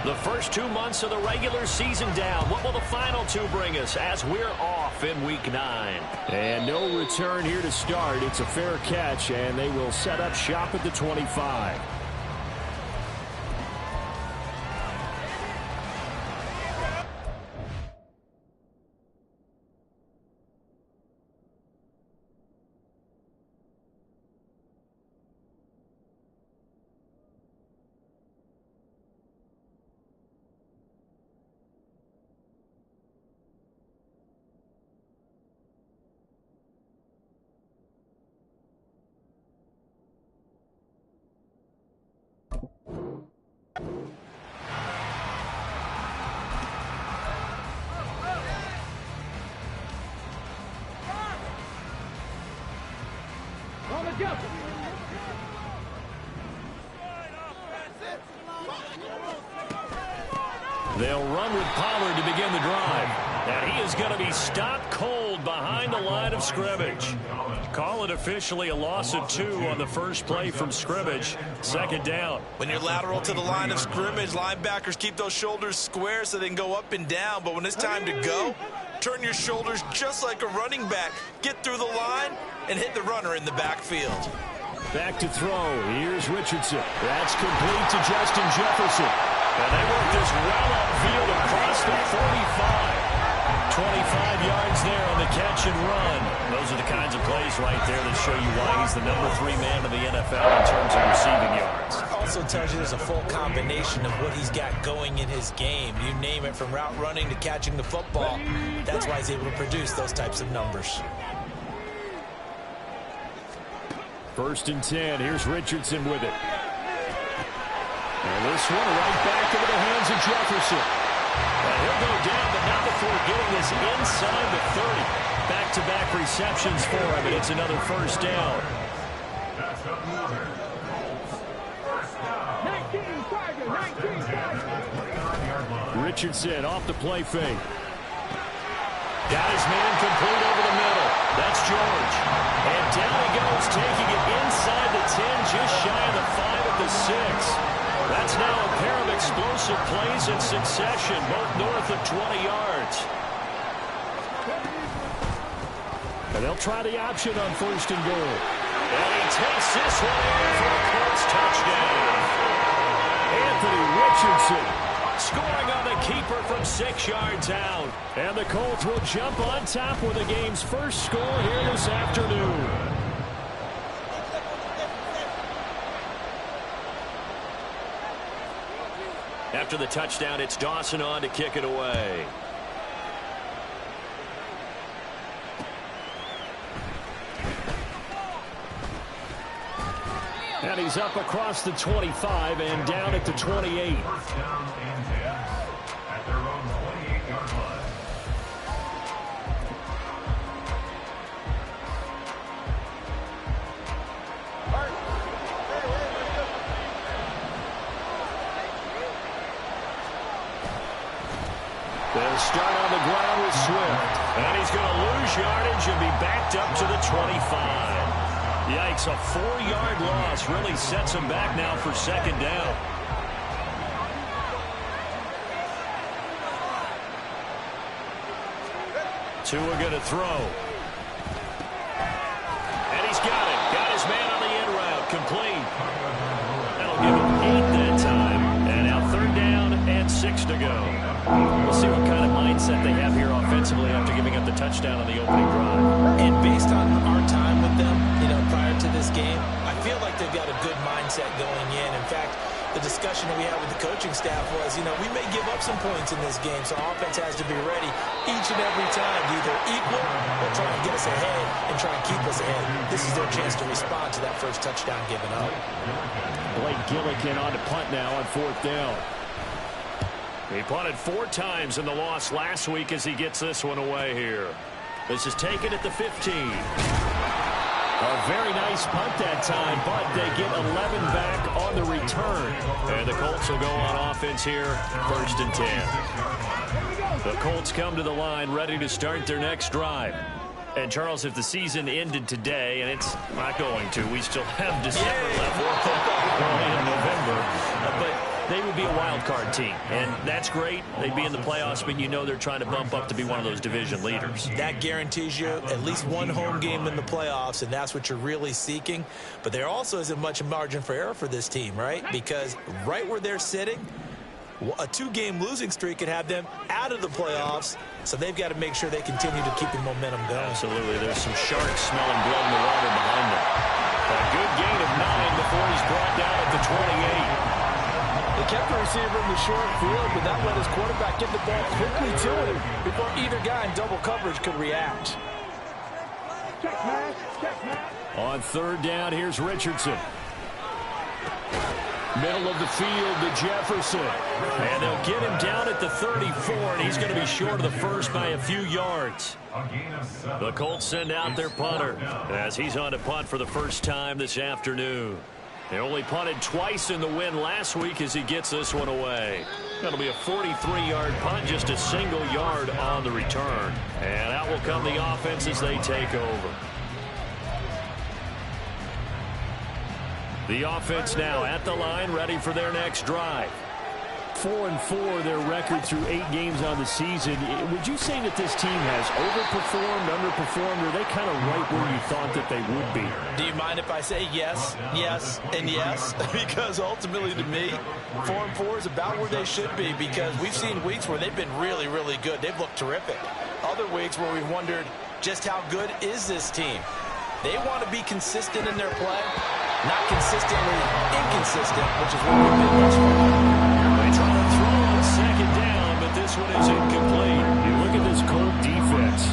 The first 2 months of the regular season down. What will the final two bring us as we're off in Week 9? And no return here to start. It's a fair catch, and they will set up shop at the 25. They'll run with Pollard to begin the drive. And he is going to be stopped cold behind the line of scrimmage. Call it officially a loss of 2 on the first play from scrimmage. Second down. When you're lateral to the line of scrimmage, linebackers keep those shoulders square so they can go up and down. But when it's time to go, turn your shoulders just like a running back. Get through the line and hit the runner in the backfield. Back to throw. Here's Richardson. That's complete to Justin Jefferson. And they work this well upfield across the 45. 25 yards there on the catch and run. Those are the kinds of plays right there that show you why he's the number 3 man in the NFL in terms of receiving yards. Also tells you there's a full combination of what he's got going in his game. You name it, from route running to catching the football. That's why he's able to produce those types of numbers. First and 10. Here's Richardson with it. And this one right back into the hands of Jefferson. And he'll go down, but not before getting this inside the 30. Back-to-back receptions for him, and it's another first down. Richardson off the play fake. Got his man complete over the middle. That's George. And down he goes, taking it inside the 10, just shy of the 5 at the 6. That's now a pair of explosive plays in succession, both north of 20 yards. And they'll try the option on first and goal. And he takes this one in for a Colts touchdown. Anthony Richardson scoring on the keeper from 6 yards out. And the Colts will jump on top with the game's first score here this afternoon. After the touchdown, it's Dawson on to kick it away. And he's up across the 25 and down at the 28. First down and 10 at their own 28-yard line. They'll start on the ground with Swift. And he's going to lose yardage and be backed up to the 25. Yikes, a 4-yard loss really sets him back now for second down. Tua going to throw. And he's got it. Got his man on the in route. Complete. That'll give him 8 that time. And now third down and 6 to go. We'll see what kind of mindset they have here offensively after giving up the touchdown on the opening drive. And based on our time with them, prior to this game, I feel like they've got a good mindset going in. In fact, the discussion that we had with the coaching staff was, we may give up some points in this game, so our offense has to be ready each and every time to either equal or try and get us ahead and try and keep us ahead. This is their chance to respond to that first touchdown given up. Blake Gillikin on to punt now on fourth down. He punted 4 times in the loss last week as he gets this one away here. This is taken at the 15. A very nice punt that time, but they get 11 back on the return. And the Colts will go on offense here, first and 10. The Colts come to the line ready to start their next drive. And, Charles, if the season ended today, and it's not going to, we still have December left. Early in November. But they would be a wild card team. And that's great. They'd be in the playoffs, but you know they're trying to bump up to be one of those division leaders. That guarantees you at least one home game in the playoffs, and that's what you're really seeking. But there also isn't much margin for error for this team, right? Because right where they're sitting, a 2-game losing streak could have them out of the playoffs, so they've got to make sure they continue to keep the momentum going. Absolutely. There's some sharks smelling blood in the water behind them. A good gain of 9 before he's brought down at the 28. They kept the receiver in the short field, but that let his quarterback get the ball quickly to him before either guy in double coverage could react. On 3rd down, here's Richardson. Middle of the field to Jefferson. And they'll get him down at the 34, and he's going to be short of the first by a few yards. The Colts send out their punter as he's on to punt for the first time this afternoon. They only punted twice in the win last week as he gets this one away. That'll be a 43-yard punt, just a single yard on the return. And out will come the offense as they take over. The offense now at the line, ready for their next drive. 4-4, their record through 8 games on the season. Would you say that this team has overperformed, underperformed, or are they kind of right where you thought that they would be? Do you mind if I say yes, yes, and yes? Because ultimately to me, 4-4 is about where they should be, because we've seen weeks where they've been really, really good. They've looked terrific. Other weeks where we've wondered just how good is this team. They want to be consistent in their play, not consistently inconsistent, which is what we've been thus far. They try to throw on 2nd down, but this one is incomplete. You look at this Colt defense.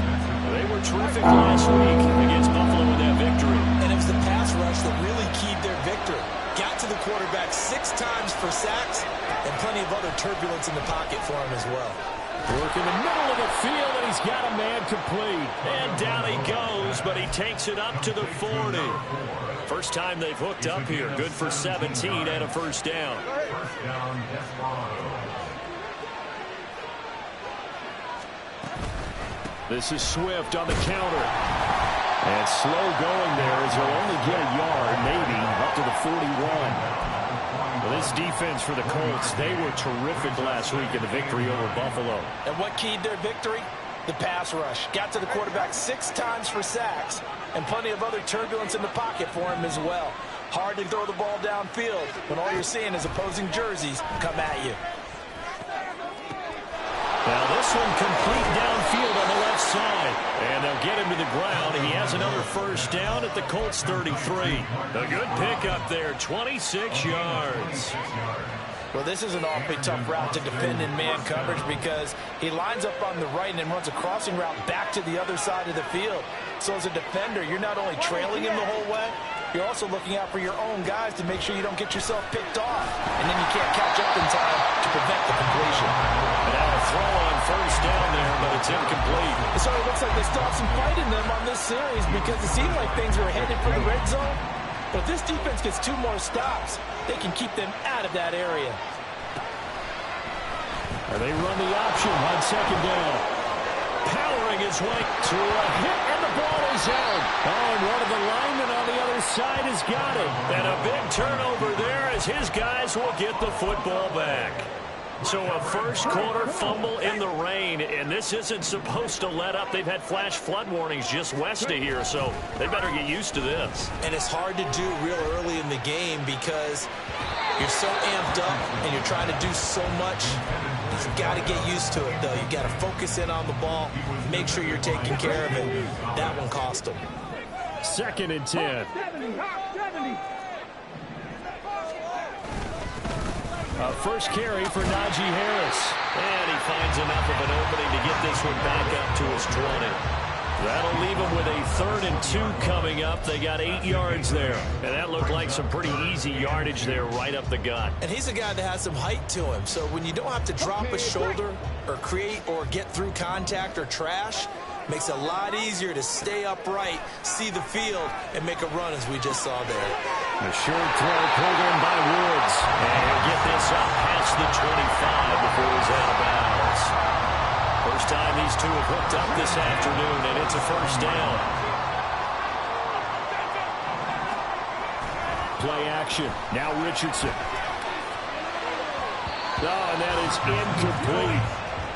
They were terrific last week against Buffalo in that victory. And it was the pass rush that really keyed their victory. Got to the quarterback 6 times for sacks, and plenty of other turbulence in the pocket for him as well. Work in the middle of the field, and he's got a man complete. And down he goes, but he takes it up to the 40. First time they've hooked up here. Good for 17 and a first down. This is Swift on the counter. And slow going there as he'll only get a yard, maybe, up to the 41. Well, this defense for the Colts, they were terrific last week in the victory over Buffalo. And what keyed their victory? The pass rush. Got to the quarterback 6 times for sacks, and plenty of other turbulence in the pocket for him as well. Hard to throw the ball downfield when all you're seeing is opposing jerseys come at you. Now this one complete downfield on the left side. And they'll get him to the ground. He has another first down at the Colts 33. A good pickup there, 26 yards. Well, this is an awfully tough route to defend in man coverage because he lines up on the right and then runs a crossing route back to the other side of the field. So as a defender, you're not only trailing him the whole way, you're also looking out for your own guys to make sure you don't get yourself picked off. And then you can't catch up in time to prevent the completion. And now a throw on first down there, but it's incomplete. So it looks like they still have some fight in them on this series because it seemed like things were headed for the red zone. But if this defense gets 2 more stops, they can keep them out of that area. They run the option on 2nd down. Powering his way to a hit, and the ball is out. Oh, and one of the linemen on the other side has got it. And a big turnover there as his guys will get the football back. So a first quarter fumble in the rain, and this isn't supposed to let up. They've had flash flood warnings just west of here, so they better get used to this. And it's hard to do real early in the game because you're so amped up and you're trying to do so much. You've got to get used to it, though. You've got to focus in on the ball, make sure you're taking care of it. That one cost them. 2nd and 10. First carry for Najee Harris. And he finds enough of an opening to get this one back up to his 20. That'll leave him with a 3rd and 2 coming up. They got 8 yards there. And that looked like some pretty easy yardage there right up the gut. And he's a guy that has some height to him. So when you don't have to drop a shoulder or create or get through contact or trash, makes it a lot easier to stay upright, see the field, and make a run as we just saw there. A short throw pulled in by Woods. And he'll get this up past the 25 before he's out of bounds. First time these two have hooked up this afternoon, and it's a first down. Play action. Now Richardson. Oh, and that is incomplete.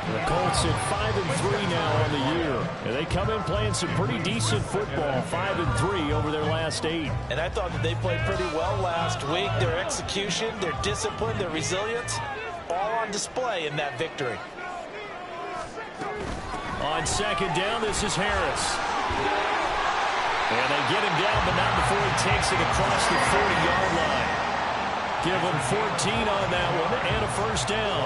The Colts at 5-3 now on the year. And they come in playing some pretty decent football, 5-3 over their last 8. And I thought that they played pretty well last week. Their execution, their discipline, their resilience, all on display in that victory. On second down, this is Harris. And they get him down, but not before he takes it across the 40-yard line. Give him 14 on that one and a first down.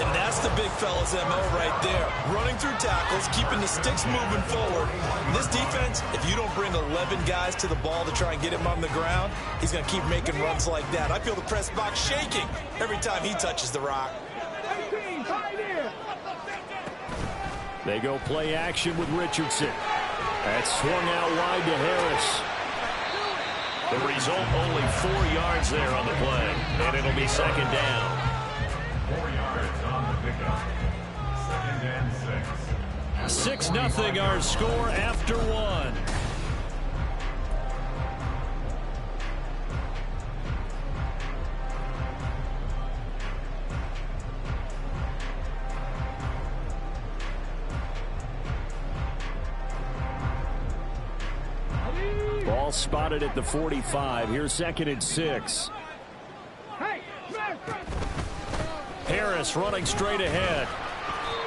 And that's the big fella's MO right there. Running through tackles, keeping the sticks moving forward. This defense, if you don't bring 11 guys to the ball to try and get him on the ground, he's going to keep making runs like that. I feel the press box shaking every time he touches the rock. They go play action with Richardson. That's swung out wide to Harris. The result, only 4 yards there on the play, and it'll be second down. 4 yards on the pickup. 2nd and 6. 6-0 our score after 1. Ball spotted at the 45. Here's 2nd and 6. Harris running straight ahead.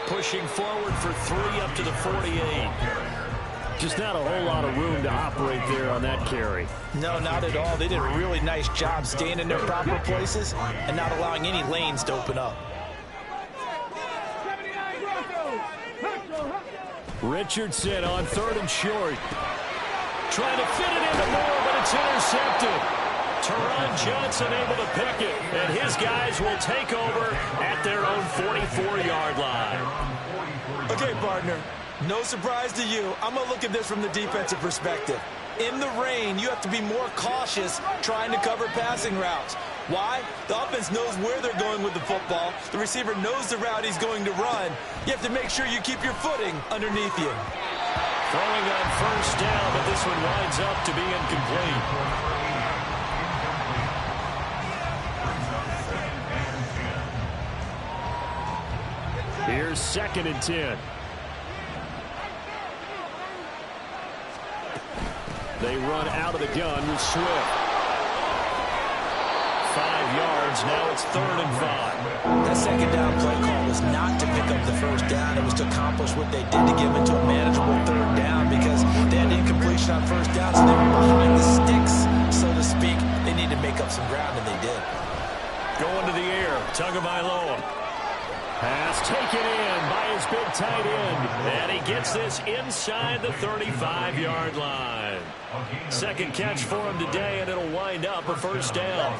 Pushing forward for 3 up to the 48. Just not a whole lot of room to operate there on that carry. No, not at all. They did a really nice job staying in their proper places and not allowing any lanes to open up. Richardson on 3rd and short. Trying to fit it into Moore, but it's intercepted. Teron Johnson able to pick it, and his guys will take over at their own 44-yard line. Okay, partner, no surprise to you. I'm going to look at this from the defensive perspective. In the rain, you have to be more cautious trying to cover passing routes. Why? The offense knows where they're going with the football. The receiver knows the route he's going to run. You have to make sure you keep your footing underneath you. Throwing on first down, but this one winds up to be incomplete. Here's 2nd and 10. They run out of the gun with Swift. 5 yards, now it's 3rd and 5. That second down play call was not to pick up the first down. It was to accomplish what they did to give it to a manageable 3rd down because they had incompletion on first down, so they were behind the sticks, so to speak. They need to make up some ground, and they did. Going to the air, Tagovailoa. Pass taken in by his big tight end, and he gets this inside the 35-yard line. 2nd catch for him today, and it'll wind up a first down.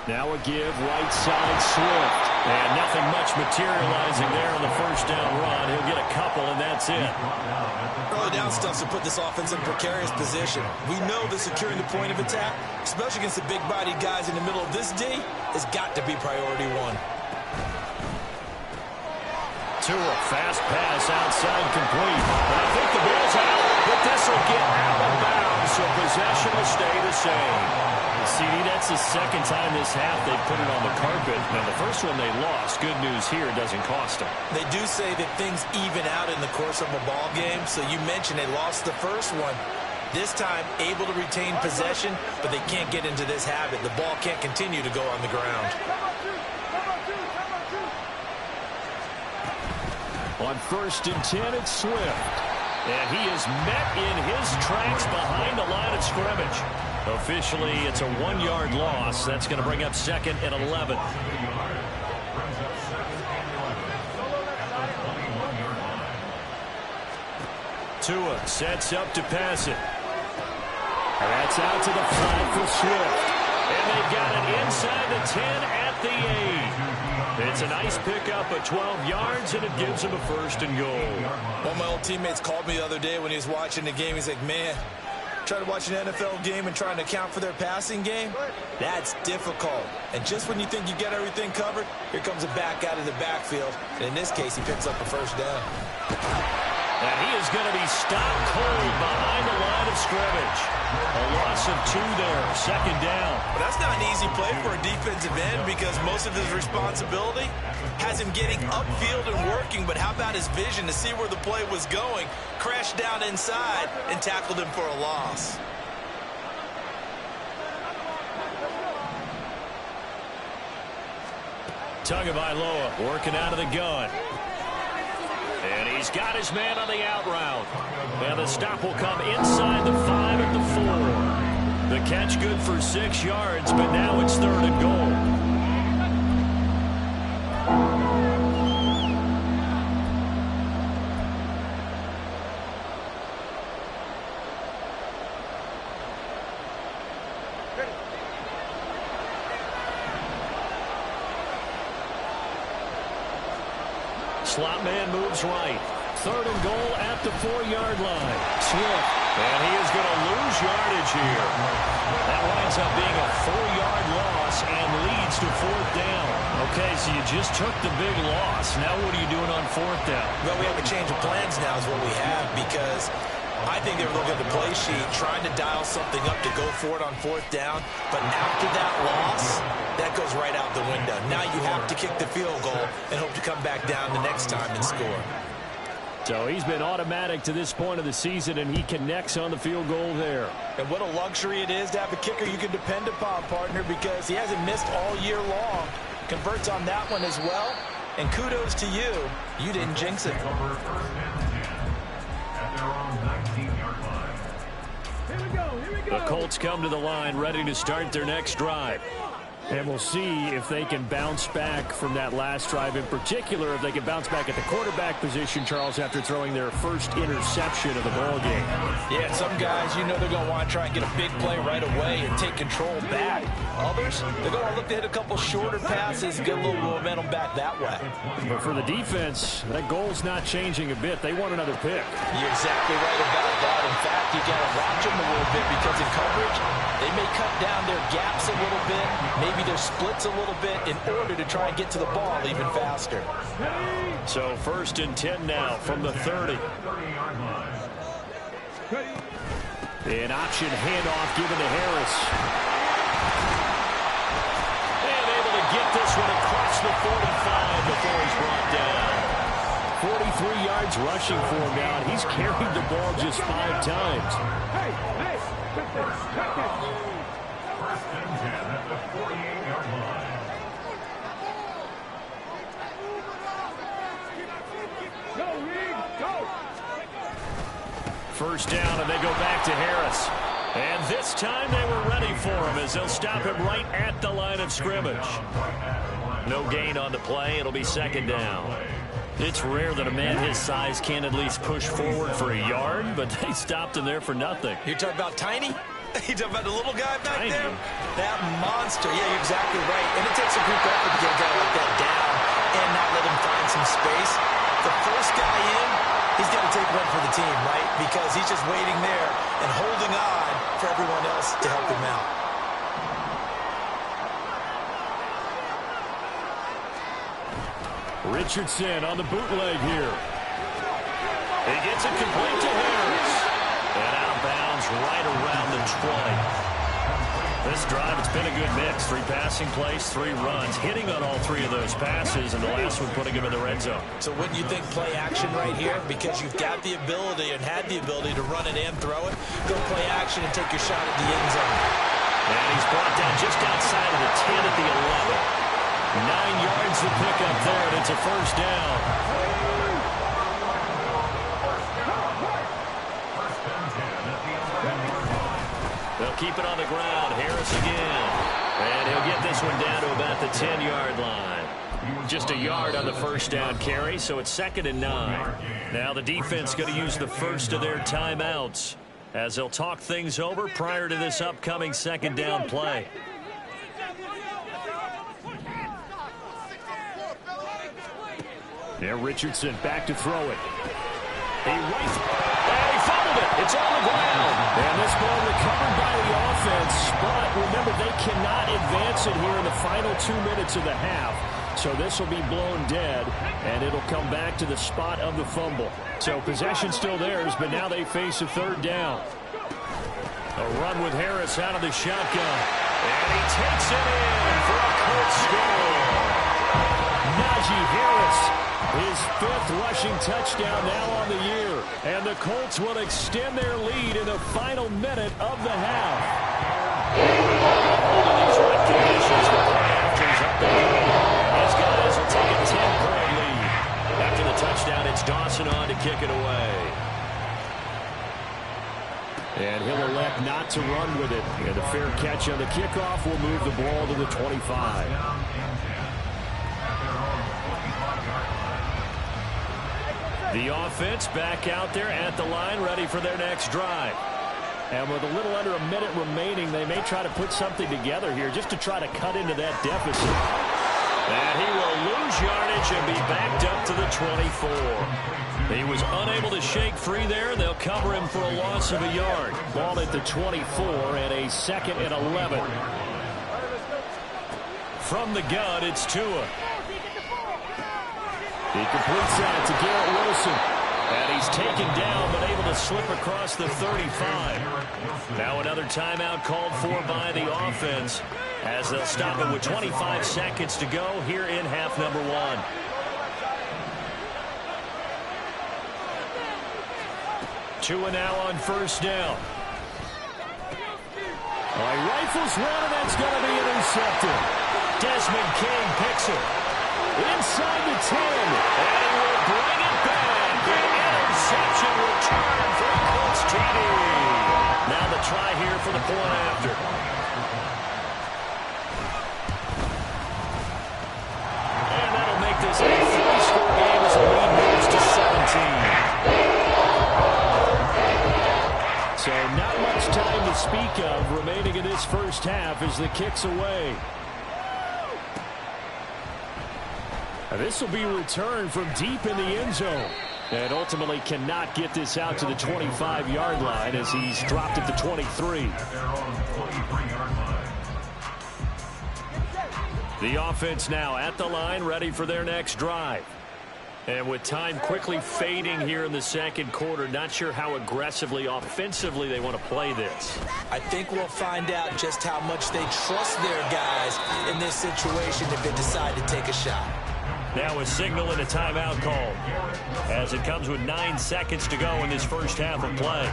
Now a give, right side Swift. And nothing much materializing there on the first down run. He'll get a couple, and that's it. Early down stuff to put this offense in precarious position. We know that securing the point of attack, especially against the big-bodied guys in the middle of this D, has got to be priority 1. Tua, fast pass outside complete. And I think the ball's out, but this will get out of bounds, so possession will stay the same. CD, that's the 2nd time this half they put it on the carpet. Now, the first one they lost. Good news here, it doesn't cost them. They do say that things even out in the course of a ball game, so you mentioned they lost the first one. This time, able to retain possession, but they can't get into this habit. The ball can't continue to go on the ground. On 1st and 10, it's Swift. And he is met in his tracks behind the line of scrimmage. Officially, it's a 1-yard loss. That's going to bring up 2nd and 11. Tua sets up to pass it. And that's out to the 5 for Swift. And they've got it inside the 10 at the 8. It's a nice pickup of 12 yards, and it gives them a 1st and goal. One of my old teammates called me the other day when he was watching the game. He's like, man, trying to watch an NFL game and trying to account for their passing game, that's difficult. And just when you think you get everything covered, here comes a back out of the backfield. And in this case, he picks up a 1st down. And he is going to be stopped cold behind the line line of scrimmage. A loss of 2 there, second down. But that's not an easy play for a defensive end because most of his responsibility has him getting upfield and working, but how about his vision to see where the play was going, crashed down inside, and tackled him for a loss. Tagovailoa working out of the gun. And he's got his man on the out route. And the stop will come inside the 5 at the 4. The catch good for 6 yards, but now it's 3rd and goal. Slot man moves right. 3rd and goal at the 4-yard line. Swift. And he is going to lose yardage here. That winds up being a 4-yard loss and leads to 4th down. Okay, so you just took the big loss. Now what are you doing on 4th down? Well, we have a change of plans now is what we have because I think they were looking at the play sheet, trying to dial something up to go for it on 4th down. But after that loss, that goes right out the window. Now you have to kick the field goal and hope to come back down the next time and score. So he's been automatic to this point of the season, and he connects on the field goal there. And what a luxury it is to have a kicker you can depend upon, partner, because he hasn't missed all year long. Converts on that one as well. And kudos to you. You didn't jinx it. The Colts come to the line ready to start their next drive. And we'll see if they can bounce back from that last drive. In particular, if they can bounce back at the quarterback position, Charles, after throwing their first interception of the ball game. Yeah, some guys, you know they're going to want to try and get a big play right away and take control back. Others, they're going to look to hit a couple shorter passes and get a little momentum back that way. But for the defense, that goal's not changing a bit. They want another pick. You're exactly right about that. In fact, you got to watch them a little bit because in coverage, they may cut down their gaps a little bit, maybe their splits a little bit in order to try and get to the ball even faster. So 1st and 10 now from the 30. An option handoff given to Harris. And able to get this one across the 45 before he's brought down. 43 yards rushing for him now, and he's carried the ball just 5 times. First down, and they go back to Harris. And this time they were ready for him as they'll stop him right at the line of scrimmage. No gain on the play. It'll be 2nd down. It's rare that a man his size can at least push forward for a yard, but they stopped him there for nothing. You're talking about Tiny? You talking about the little guy back Tiny. there? That monster. Yeah, you're exactly right. And it takes a group effort to get a guy like that down and not let him find some space. The first guy in, he's got to take one for the team, right? Because he's just waiting there and holding on for everyone else to help him out. Richardson on the bootleg here. He gets it complete to Harris. And out of bounds right around the 20. This drive, it's been a good mix. 3 passing plays, 3 runs. Hitting on all 3 of those passes, and the last one putting him in the red zone. So wouldn't you think play action right here? Because you've got the ability and had the ability to run it and throw it. Go play action and take your shot at the end zone. And he's brought down just outside of the 10 at the 11. 9 yards to pick up there, and it's a first down. They'll keep it on the ground. Harris again. And he'll get this one down to about the 10-yard line. Just a yard on the first down carry, so it's 2nd and 9. Now the defense going to use the first of their timeouts as they'll talk things over prior to this upcoming 2nd down play. There, Richardson back to throw it. He fumbled it. It's on the ground. And this ball recovered by the offense. But remember, they cannot advance it here in the final 2 minutes of the half. So this will be blown dead, and it'll come back to the spot of the fumble. So possession still theirs, but now they face a 3rd down. A run with Harris out of the shotgun. And he takes it in for a Colts score. Najee Harris, his 5th rushing touchdown now on the year. And the Colts will extend their lead in the final minute of the half. Holding these wet conditions, the play after is up the middle. His guys will take a 10-point lead. After the touchdown, it's Dawson on to kick it away. And he'll elect not to run with it. And a fair catch on the kickoff will move the ball to the 25. The offense back out there at the line, ready for their next drive. And with a little under a minute remaining, they may try to put something together here just to try to cut into that deficit. And he will lose yardage and be backed up to the 24. He was unable to shake free there. They'll cover him for a loss of a yard. Ball at the 24 and a 2nd and 11. From the gun, it's Tua. He completes that to Garrett Wilson. And he's taken down but able to slip across the 35. Now another timeout called for by the offense as they'll stop it with 25 seconds to go here in half number 1. Tua now on first down. He rifles one, and that's going to be intercepted. Desmond King picks it. Inside the 10. And he will bring it back. An interception return for Colts TD. Now the try here for the point after. And that'll make this a 3-score game as the lead moves to 17. So not much time to speak of remaining in this first half as the kick's away. This will be returned from deep in the end zone. And ultimately cannot get this out to the 25-yard line as he's dropped at the 23. The offense now at the line, ready for their next drive. And with time quickly fading here in the second quarter, not sure how aggressively, offensively they want to play this. I think we'll find out just how much they trust their guys in this situation if they decide to take a shot. Now a signal and a timeout call as it comes with 9 seconds to go in this first half of play.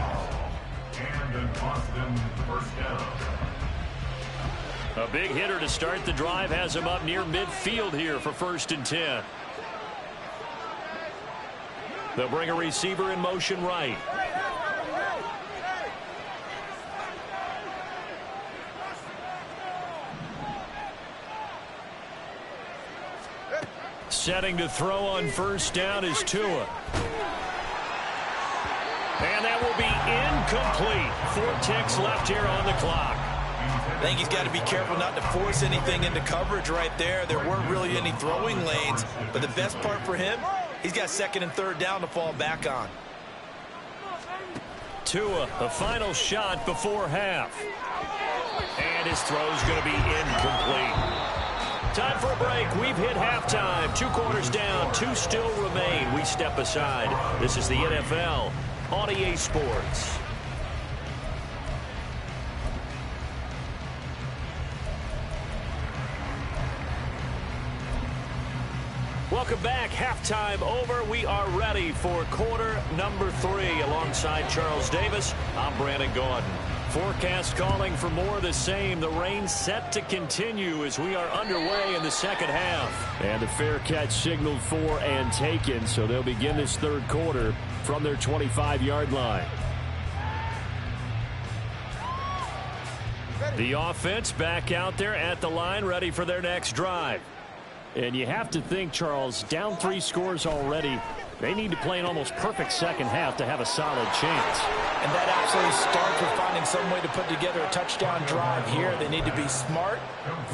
A big hitter to start the drive has him up near midfield here for 1st and 10. They'll bring a receiver in motion right. Setting to throw on first down is Tua. And that will be incomplete. 4 ticks left here on the clock. I think he's got to be careful not to force anything into coverage right there. There weren't really any throwing lanes, but the best part for him, he's got 2nd and 3rd down to fall back on. Tua, the final shot before half. And his throw's going to be incomplete. Time for a break. We've hit halftime. 2 quarters down. 2 still remain. We step aside. This is the NFL on EA Sports. Welcome back. Halftime over. We are ready for quarter number 3. Alongside Charles Davis, I'm Brandon Gaudin. Forecast calling for more of the same. The rain set to continue as we are underway in the second half. And the fair catch signaled for and taken, so they'll begin this third quarter from their 25-yard line. The offense back out there at the line, ready for their next drive. And you have to think, Charles, down 3 scores already. They need to play an almost perfect second half to have a solid chance. And that absolutely starts with finding some way to put together a touchdown drive here. They need to be smart,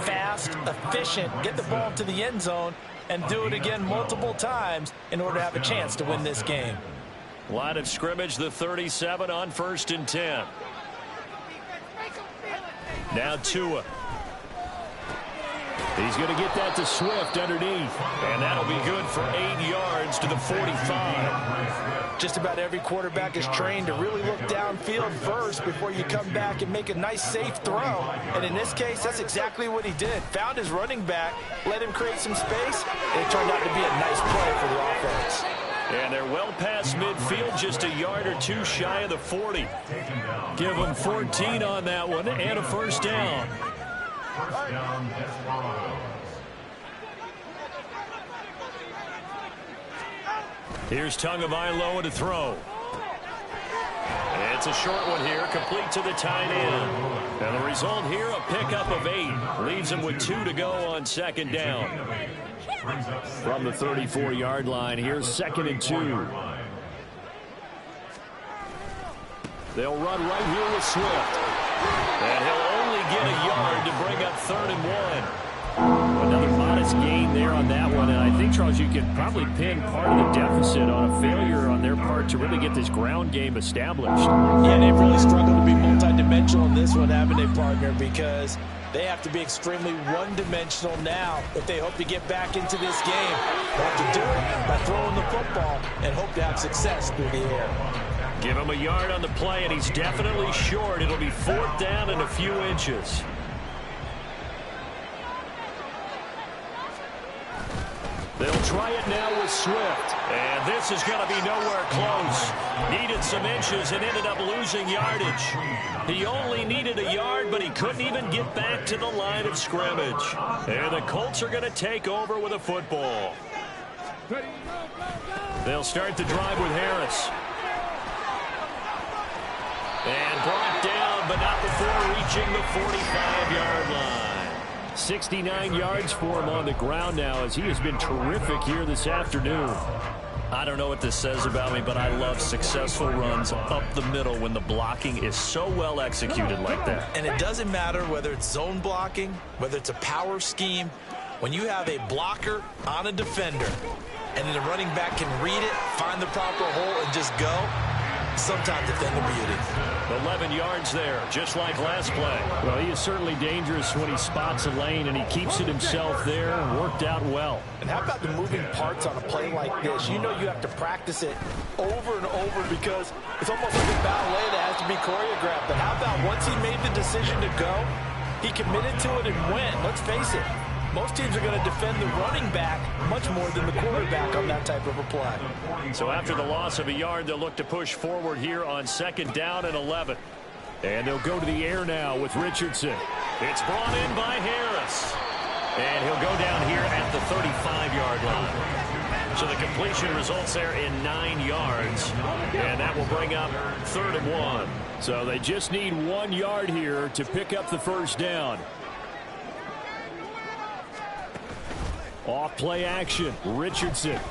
fast, efficient, get the ball to the end zone, and do it again multiple times in order to have a chance to win this game. Line of scrimmage, the 37 on 1st and 10. He's going to get that to Swift underneath. And that'll be good for 8 yards to the 45. Just about every quarterback is trained to really look downfield first before you come back and make a nice, safe throw. And in this case, that's exactly what he did. Found his running back, let him create some space, and it turned out to be a nice play for the offense. And they're well past midfield, just a yard or two shy of the 40. Give them 14 on that one and a first down. First down, Desperado. Here's Tagovailoa to throw. It's a short one here, complete to the tight end. And the result here, a pickup of 8. Leaves him with 2 to go on second down. From the 34-yard line, here's 2nd and 2. They'll run right here with Swift. And he'll only get a yard to bring up 3rd and 1. Another modest gain there on that one, and I think, Charles, you could probably pin part of the deficit on a failure on their part to really get this ground game established. Yeah, they've really struggled to be multidimensional in this one, haven't they, partner? Because they have to be extremely one-dimensional now if they hope to get back into this game. They have to do it by throwing the football and hope to have success through the air. Give him a yard on the play, and he's definitely short. It'll be 4th down and a few inches. They'll try it now with Swift. And this is going to be nowhere close. Needed some inches and ended up losing yardage. He only needed a yard, but he couldn't even get back to the line of scrimmage. And the Colts are going to take over with a football. They'll start the drive with Harris. And brought down, but not before reaching the 45-yard line. 69 yards for him on the ground now, as he has been terrific here this afternoon. I don't know what this says about me, but I love successful runs up the middle when the blocking is so well executed like that. And it doesn't matter whether it's zone blocking, whether it's a power scheme. When you have a blocker on a defender, and then the running back can read it, find the proper hole, and just go, sometimes a thing of beauty. 11 yards there, just like last play. Well, he is certainly dangerous when he spots a lane, and he keeps it himself there. Worked out well. And how about the moving parts on a play like this? You know you have to practice it over and over because it's almost like a ballet that has to be choreographed. But how about once he made the decision to go, he committed to it and went. Let's face it, most teams are going to defend the running back much more than the quarterback on that type of a play. So after the loss of a yard, they'll look to push forward here on 2nd down and 11. And they'll go to the air now with Richardson. It's brought in by Harris. And he'll go down here at the 35-yard line. So the completion results there in 9 yards. And that will bring up 3rd and 1. So they just need 1 yard here to pick up the first down. Off play action, Richardson. Able to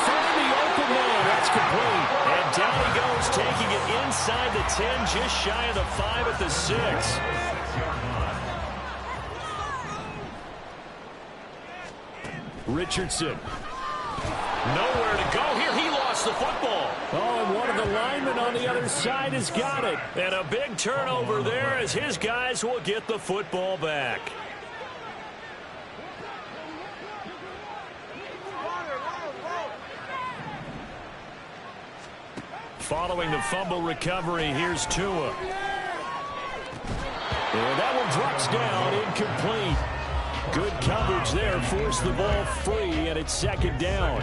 find the open man. That's complete. And down he goes, taking it inside the 10, just shy of the 5 at the 6. Richardson. Nowhere to go here. He lost the football. Oh, and one of the linemen on the other side has got it. And a big turnover there as his guys will get the football back. Following the fumble recovery, here's Tua. And that one drops down, incomplete. Good coverage there, forced the ball free, and it's 2nd down.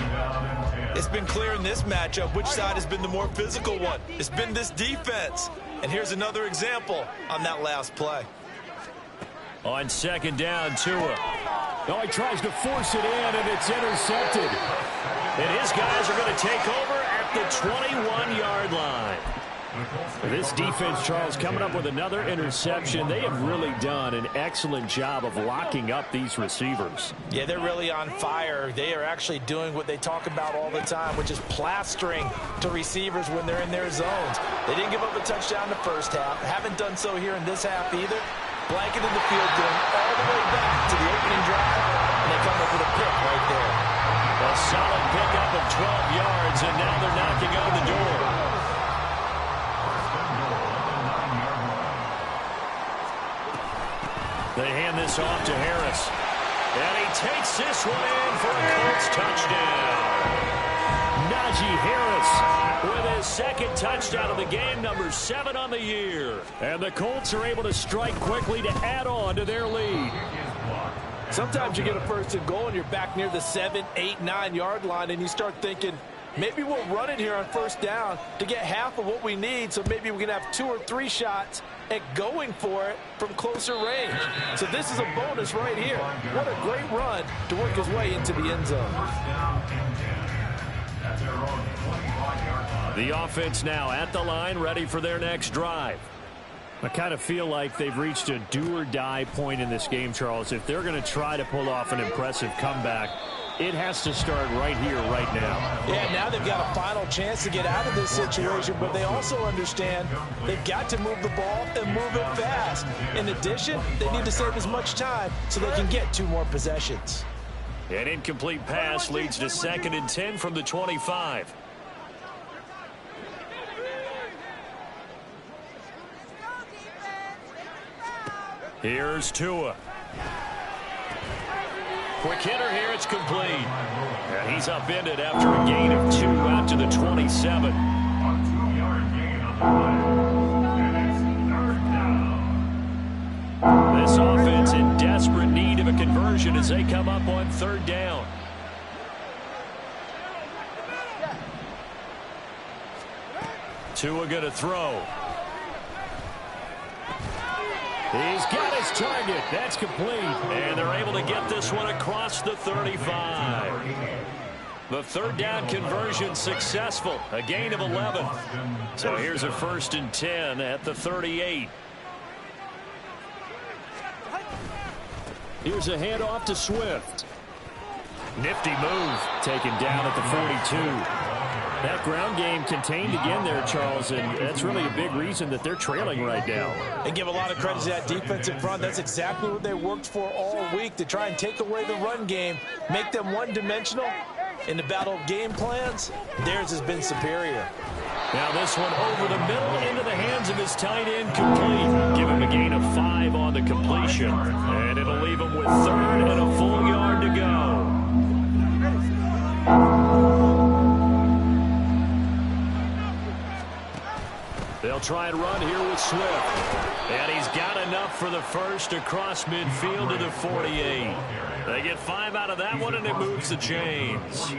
It's been clear in this matchup which side has been the more physical one. It's been this defense. And here's another example on that last play. On 2nd down, Tua. No, he tries to force it in, and it's intercepted. And his guys are going to take over at the 21-yard line. This defense, Charles, coming up with another interception. They have really done an excellent job of locking up these receivers. Yeah, they're really on fire. They are actually doing what they talk about all the time, which is plastering to receivers when they're in their zones. They didn't give up a touchdown the first half. Haven't done so here in this half either. Blanketed the field, going all the way back to the opening drive, and they come up with a pick right there. A solid pickup of 12 yards, and now they're knocking on the door. They hand this off to Harris. And he takes this one in for a Colts touchdown. Najee Harris with his second touchdown of the game, number 7 on the year. And the Colts are able to strike quickly to add on to their lead. Sometimes you get a first and goal and you're back near the 7, 8, 9-yard line, and you start thinking, maybe we'll run it here on first down to get half of what we need, so maybe we can have 2 or 3 shots at going for it from closer range. So this is a bonus right here. What a great run to work his way into the end zone. The offense now at the line, ready for their next drive. I kind of feel like they've reached a do-or-die point in this game, Charles. If they're going to try to pull off an impressive comeback, it has to start right here, right now. Yeah, now they've got a final chance to get out of this situation, but they also understand they've got to move the ball and move it fast. In addition, they need to save as much time so they can get 2 more possessions. An incomplete pass leads to 2nd and 10 from the 25. Here's Tua. Quick hitter here, it's complete. And he's upended after a gain of 2 out to the 27. A 2-yard gain on the play. And it's 3rd down. This offense in desperate need of a conversion as they come up on 3rd down. Tua going to throw. He's got his target. That's complete. And they're able to get this one across the 35. The 3rd down conversion successful. A gain of 11. So here's a 1st and 10 at the 38. Here's a handoff to Swift. Nifty move. Taken down at the 42. That ground game contained again there, Charles, and that's really a big reason that they're trailing right now. They give a lot of credit to that defensive front. That's exactly what they worked for all week, to try and take away the run game, make them one-dimensional. In the battle of game plans, theirs has been superior. Now this one over the middle into the hands of his tight end, complete. Give him a gain of 5 on the completion, and it'll leave him with 3rd and a full yard to go. They'll try and run here with Swift. And he's got enough for the first across midfield to the 48. They get 5 out of that one, and it moves the chains.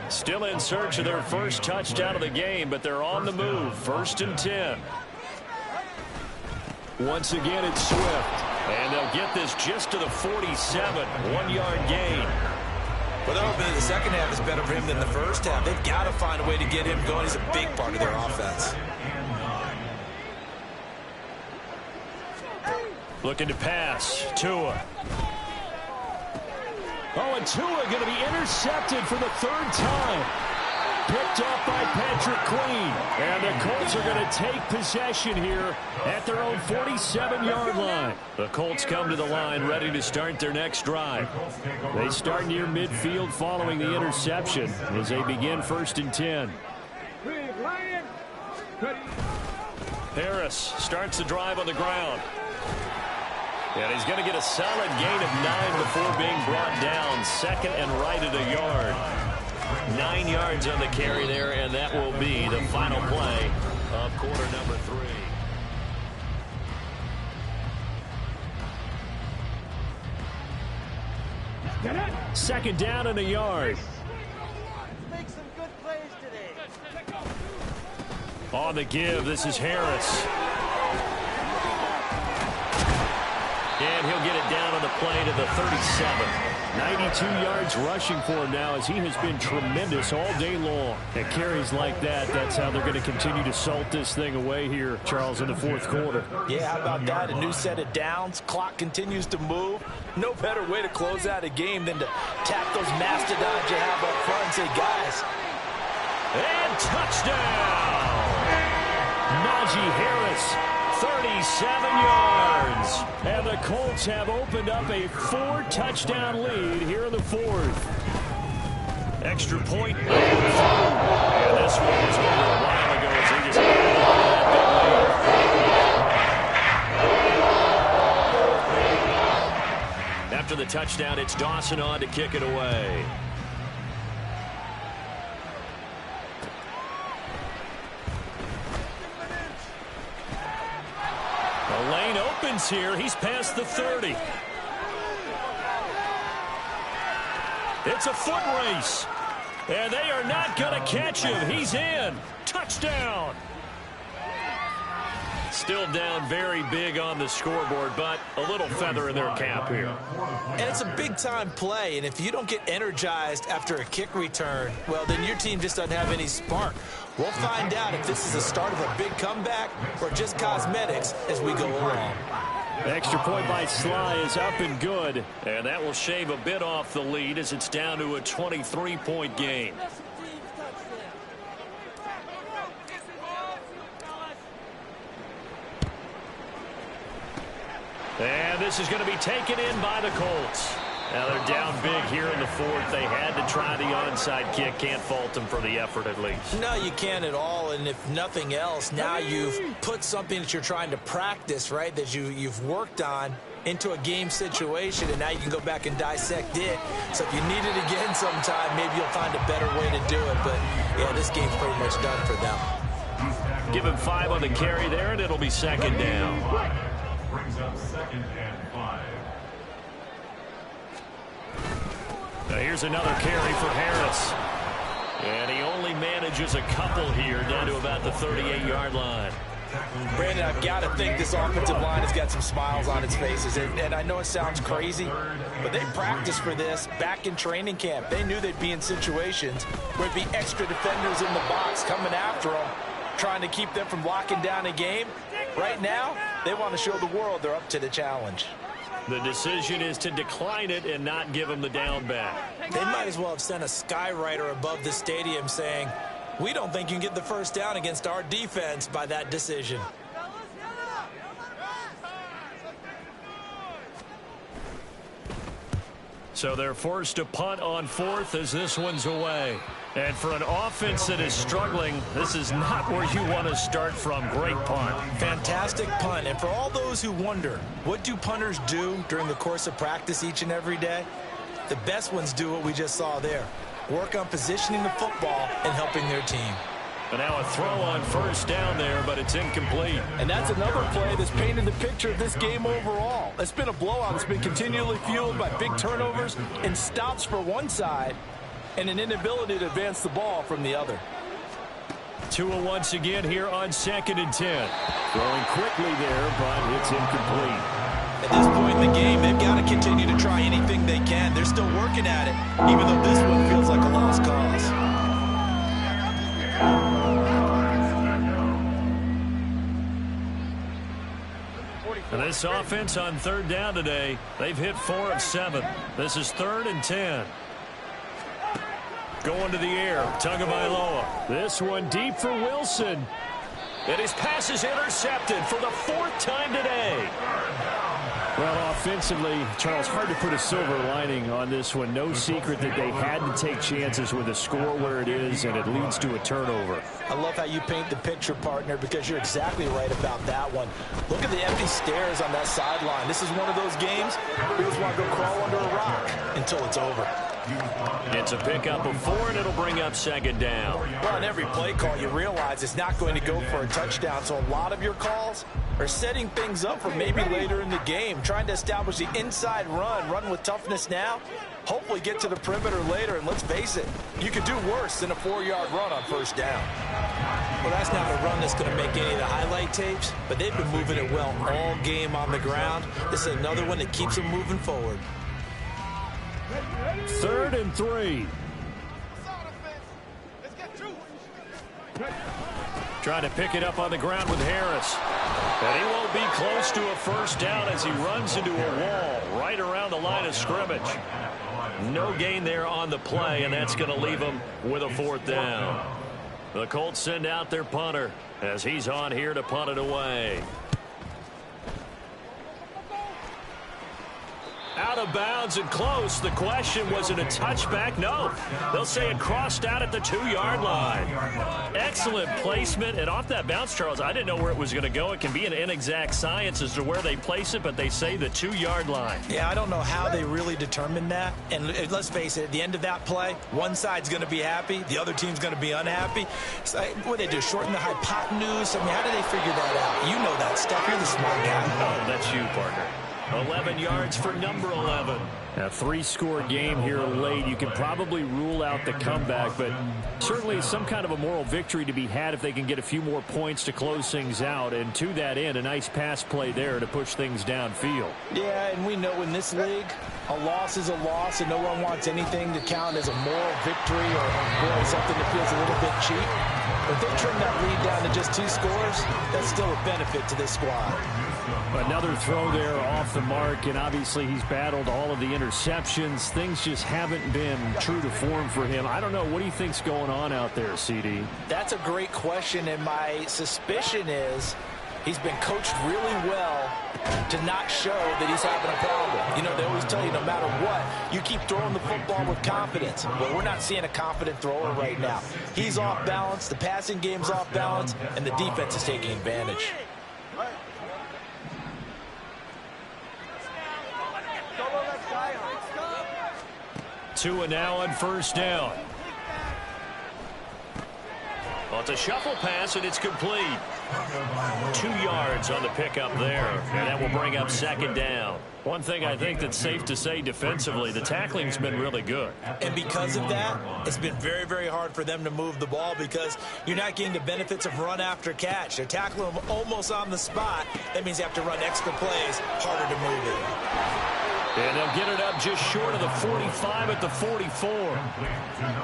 Still in search of their first touchdown of the game, but they're on the move. 1st and 10. Once again, it's Swift. And they'll get this just to the 47. 1-yard gain. Well, they're hoping that the second half is better for him than the first half. They've got to find a way to get him going. He's a big part of their offense. Looking to pass. Tua. Oh, and Tua going to be intercepted for the 3rd time. Picked up by Patrick Queen. And the Colts are going to take possession here at their own 47-yard line. The Colts come to the line ready to start their next drive. They start near midfield following the interception as they begin 1st and 10. Harris starts the drive on the ground. And he's going to get a solid gain of 9 before being brought down. 2nd and right at a yard. 9 yards on the carry there, and that will be the final play of quarter number 3. Second down and a yard. Make some good plays today. On the give, this is Harris. And he'll get it down on the play to the 37. 92 yards rushing for him now as he has been tremendous all day long. And carries like that, that's how they're going to continue to salt this thing away here, Charles, in the 4th quarter. Yeah, how about that? A new set of downs. Clock continues to move. No better way to close out a game than to tap those mastodons you have up front and say, guys. And touchdown! Najee Harris. 37 yards. And the Colts have opened up a 4-touchdown lead here in the 4th. Extra point. And this one was over a while ago as he just added on to that big lead. after the touchdown, it's Dawson on to kick it away. The lane opens here. He's past the 30. It's a foot race. And they are not going to catch him. He's in. Touchdown. Still down very big on the scoreboard, but a little feather in their cap here. And it's a big-time play, and if you don't get energized after a kick return, well, then your team just doesn't have any spark. We'll find out if this is the start of a big comeback or just cosmetics as we go along. The extra point by Sly is up and good. And that will shave a bit off the lead as it's down to a 23-point game. And this is going to be taken in by the Colts. Now they're down big here in the fourth. They had to try the onside kick. Can't fault them for the effort at least. No, you can't at all. And if nothing else, now you've put something that you're trying to practice, right, that you've worked on into a game situation, and now you can go back and dissect it. So if you need it again sometime, maybe you'll find a better way to do it. But, yeah, this game's pretty much done for them. Give him 5 on the carry there, and it'll be second down. Brings up 2nd and 5. Now here's another carry for Harris. And he only manages a couple here down to about the 38-yard line. Brandon, I've got to think this offensive line has got some smiles on its faces. And I know it sounds crazy, but they practiced for this back in training camp. They knew they'd be in situations where it'd be extra defenders in the box coming after them, trying to keep them from locking down a game. Right now, they want to show the world they're up to the challenge. The decision is to decline it and not give him the down back. They might as well have sent a skywriter above the stadium saying, we don't think you can get the first down against our defense by that decision. So they're forced to punt on 4th as this one's away. And for an offense that is struggling, this is not where you want to start from. Great punt. Fantastic punt. And for all those who wonder, what do punters do during the course of practice each and every day? The best ones do what we just saw there. Work on positioning the football and helping their team. And now a throw on first down there, but it's incomplete. And that's another play that's painted the picture of this game overall. It's been a blowout. It's been continually fueled by big turnovers and stops for one side and an inability to advance the ball from the other. Tua once again here on 2nd and 10. Throwing quickly there, but it's incomplete. At this point in the game, they've got to continue to try anything they can. They're still working at it, even though this one feels like a lost cause. And this offense on 3rd down today, they've hit 4 of 7. This is 3rd and 10. Going to the air, Tagovailoa. This one deep for Wilson. And his pass is intercepted for the 4th time today. Well, offensively, Charles, hard to put a silver lining on this one. No secret that they had to take chances with a score where it is, and it leads to a turnover. I love how you paint the picture, partner, because you're exactly right about that one. Look at the empty stares on that sideline. This is one of those games where you just want to go crawl under a rock until it's over. It's a pickup of 4, and it'll bring up 2nd down. Well, on every play call, you realize it's not going to go for a touchdown, so a lot of your calls are setting things up for maybe later in the game, trying to establish the inside run with toughness now, hopefully get to the perimeter later, and let's face it, you could do worse than a 4-yard run on first down. Well, that's not a run that's going to make any of the highlight tapes, but they've been moving it well all game on the ground. This is another one that keeps them moving forward. 3rd and 3. Trying to pick it up on the ground with Harris. And he won't be close to a first down as he runs into a wall right around the line of scrimmage. No gain there on the play, and that's going to leave him with a 4th down. The Colts send out their punter as he's on here to punt it away. Out of bounds and close. The question, was it a touchback? No. They'll say it crossed out at the 2-yard line. Excellent placement. And off that bounce, Charles, I didn't know where it was going to go. It can be an inexact science as to where they place it, but they say the 2-yard line. Yeah, I don't know how they really determined that. And let's face it, at the end of that play, one side's going to be happy, the other team's going to be unhappy. So, what do they do, shorten the hypotenuse? I mean, how do they figure that out? You know that stuff. You're the smart guy. Oh, that's you, partner. 11 yards for number 11. A 3-score game here late. You can probably rule out the comeback, but certainly some kind of a moral victory to be had if they can get a few more points to close things out. And to that end, a nice pass play there to push things downfield. Yeah, and we know in this league, a loss is a loss, and no one wants anything to count as a moral victory or something that feels a little bit cheap. But if they trim that lead down to just 2 scores, that's still a benefit to this squad. Another throw there off the mark, and obviously he's battled all of the interceptions. Things just haven't been true to form for him. I don't know. What do you think's going on out there, CD? That's a great question, and my suspicion is he's been coached really well to not show that he's having a problem. You know, they always tell you no matter what, you keep throwing the football with confidence. Well, we're not seeing a confident thrower right now. He's off balance, the passing game's off balance, and the defense is taking advantage. 2 and now on first down. Well, it's a shuffle pass, and it's complete. 2 yards on the pickup there, and that will bring up second down. One thing I think that's safe to say defensively, the tackling's been really good. And because of that, it's been very, very hard for them to move the ball because you're not getting the benefits of run after catch. They're tackling them almost on the spot. That means you have to run extra plays, harder to move it. And they'll get it up just short of the 45 at the 44.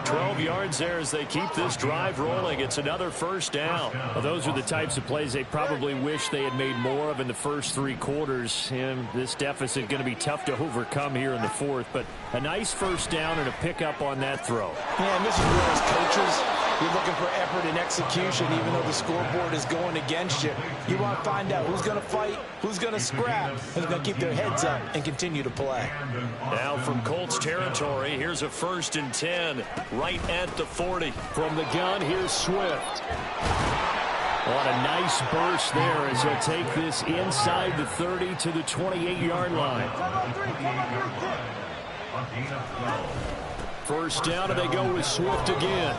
12 yards there as they keep this drive rolling. It's another first down. Well, those are the types of plays they probably wish they had made more of in the first 3 quarters. And this deficit going to be tough to overcome here in the fourth. But a nice first down and a pickup on that throw. Yeah, and this is where as coaches, you're looking for effort and execution, even though the scoreboard is going against you. You want to find out who's going to fight, who's going to scrap, and who's going to keep their heads up and continue to play. Now from Colts territory, here's a 1st and 10 right at the 40. From the gun, here's Swift. What a nice burst there as he'll take this inside the 30 to the 28-yard line. First down, and they go with Swift again.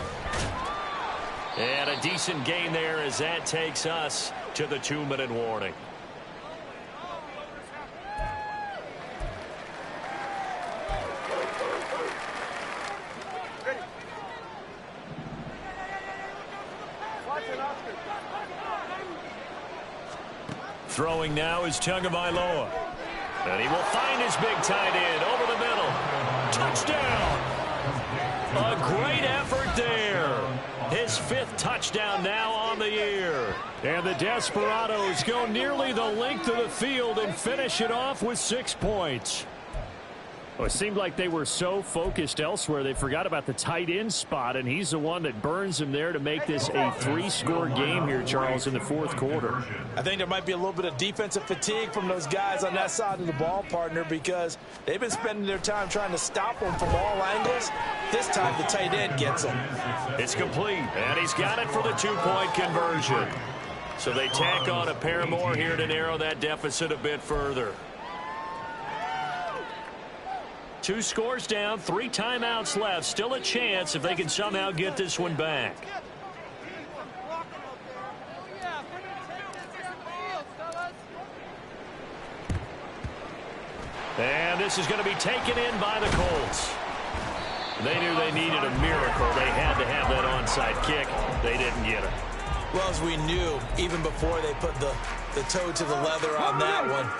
And a decent gain there as that takes us to the 2-minute warning. Throwing now is Tagovailoa. And he will find his big tight end over the middle. Touchdown! A great effort there. His 5th touchdown now on the year. And the Desperados go nearly the length of the field and finish it off with 6 points. Well, it seemed like they were so focused elsewhere they forgot about the tight end spot, and he's the one that burns him there to make this a 3-score game here, Charles, in the 4th quarter. I think there might be a little bit of defensive fatigue from those guys on that side of the ball, partner, because they've been spending their time trying to stop them from all angles. This time the tight end gets them. It's complete, and he's got it for the 2-point conversion. So they tack on a pair more here to narrow that deficit a bit further. 2 scores down, 3 timeouts left. Still a chance if they can somehow get this one back. And this is going to be taken in by the Colts. They knew they needed a miracle. They had to have that onside kick. They didn't get it. Well, as we knew, even before they put the toe to the leather on that one,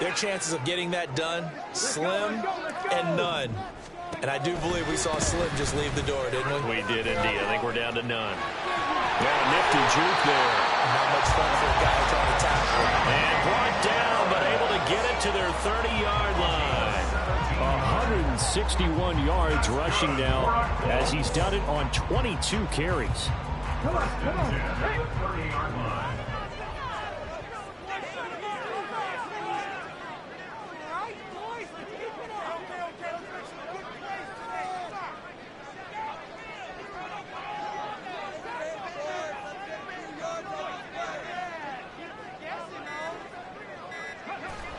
their chances of getting that done, slim and none. And I do believe we saw Slim just leave the door, didn't we? We did indeed. I think we're down to none. Got a nifty juke there. Not much fun for a guy trying to tackle. And brought down, but able to get it to their 30-yard line. 161 yards rushing now as he's done it on 22 carries. Come on. 30-yard line.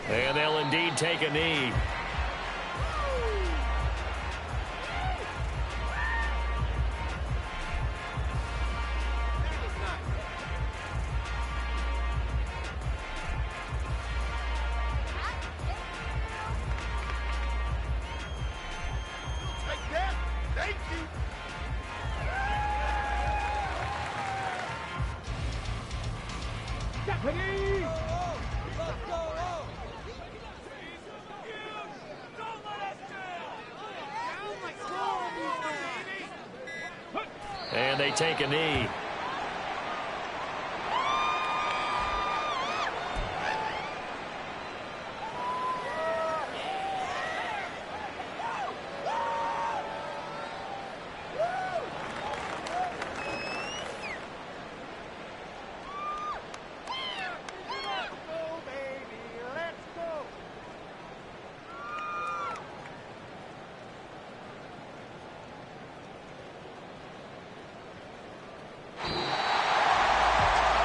And they'll indeed take a knee. And they take a knee.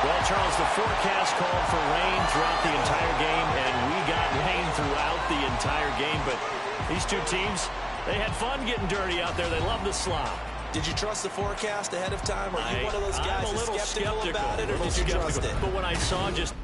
Well, Charles, the forecast called for rain throughout the entire game, and we got rain throughout the entire game. But these two teams, they had fun getting dirty out there. They love the slop. Did you trust the forecast ahead of time? Are you one of those guys I'm a little that's skeptical about it, or little did you trust it? But when I saw just